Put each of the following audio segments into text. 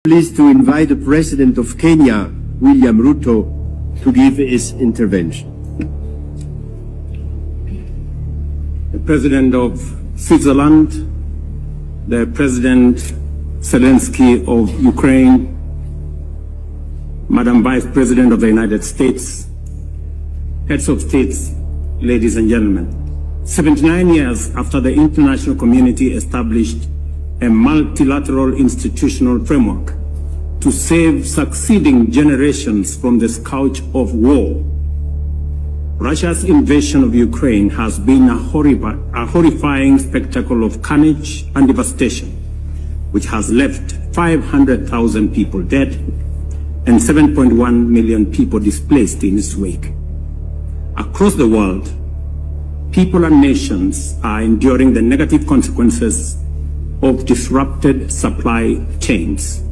Pleased to invite the President of Kenya, William Ruto, to give his intervention. The President of Switzerland, the President Zelensky of Ukraine, Madam Vice President of the United States, heads of states, ladies and gentlemen. 79 years after the international community established a multilateral institutional framework to save succeeding generations from the scourge of war, Russia's invasion of Ukraine has been a horrifying spectacle of carnage and devastation, which has left 500,000 people dead and 7.1 million people displaced in its wake. Across the world, people and nations are enduring the negative consequences of disrupted supply chains.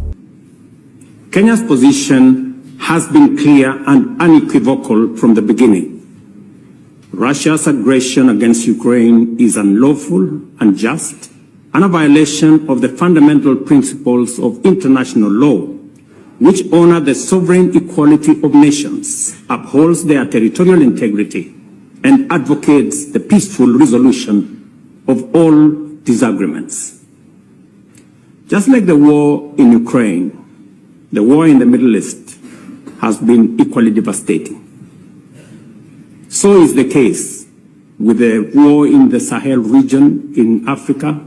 Kenya's position has been clear and unequivocal from the beginning. Russia's aggression against Ukraine is unlawful, unjust, and a violation of the fundamental principles of international law, which honor the sovereign equality of nations, upholds their territorial integrity, and advocates the peaceful resolution of all disagreements. Just like the war in Ukraine, the war in the Middle East has been equally devastating. So is the case with the war in the Sahel region in Africa,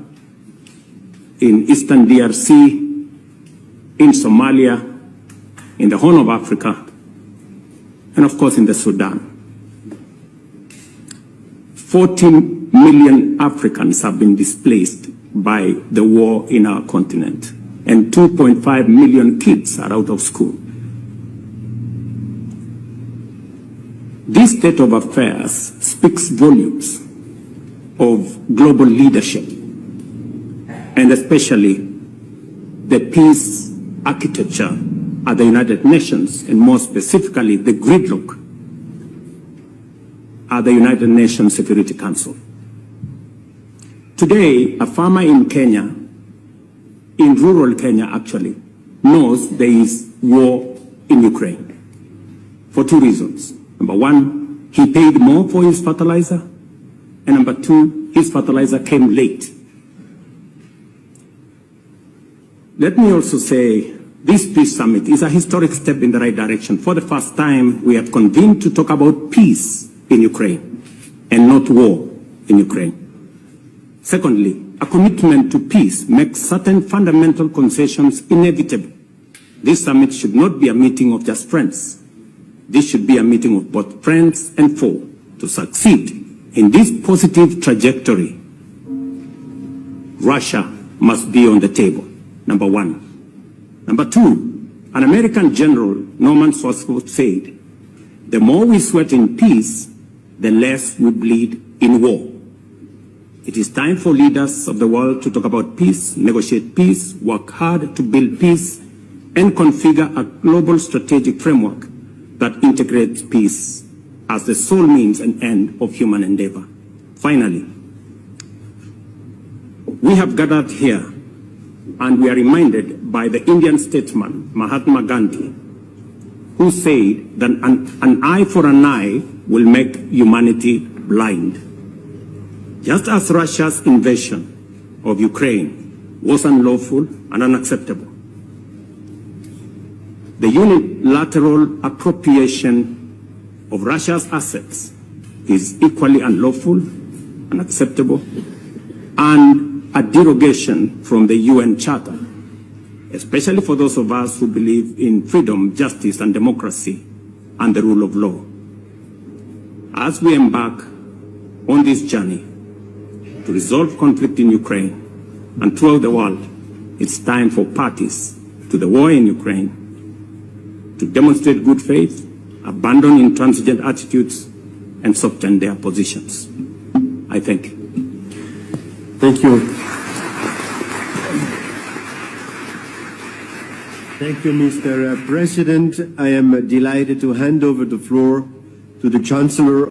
in Eastern DRC, in Somalia, in the Horn of Africa, and of course in the Sudan. 14 million Africans have been displaced by the war in our continent, and 2.5 million kids are out of school. This state of affairs speaks volumes of global leadership, and especially the peace architecture at the United Nations, and more specifically the gridlock at the United Nations Security Council. Today, a farmer in Kenya, in rural Kenya actually, knows there is war in Ukraine for two reasons. Number one, he paid more for his fertilizer, and number two, his fertilizer came late. Let me also say, this peace summit is a historic step in the right direction. For the first time, we have convened to talk about peace in Ukraine and not war in Ukraine. Secondly, a commitment to peace makes certain fundamental concessions inevitable. This summit should not be a meeting of just friends. This should be a meeting of both friends and foe. To succeed in this positive trajectory, Russia must be on the table, number one. Number two, an American general, Norman Swartzfeld, said, the more we sweat in peace, the less we bleed in war. It is time for leaders of the world to talk about peace, negotiate peace, work hard to build peace, and configure a global strategic framework that integrates peace as the sole means and end of human endeavor. Finally, we have gathered here and we are reminded by the Indian statesman Mahatma Gandhi, who said that an eye for an eye will make humanity blind. Just as Russia's invasion of Ukraine was unlawful and unacceptable, the unilateral appropriation of Russia's assets is equally unlawful, unacceptable, and a derogation from the UN Charter, especially for those of us who believe in freedom, justice, and democracy, and the rule of law. As we embark on this journey to resolve conflict in Ukraine and throughout the world, it's time for parties to the war in Ukraine to demonstrate good faith, abandon intransigent attitudes, and soften their positions. I thank you. Thank you. Thank you, Mr. President. I am delighted to hand over the floor to the Chancellor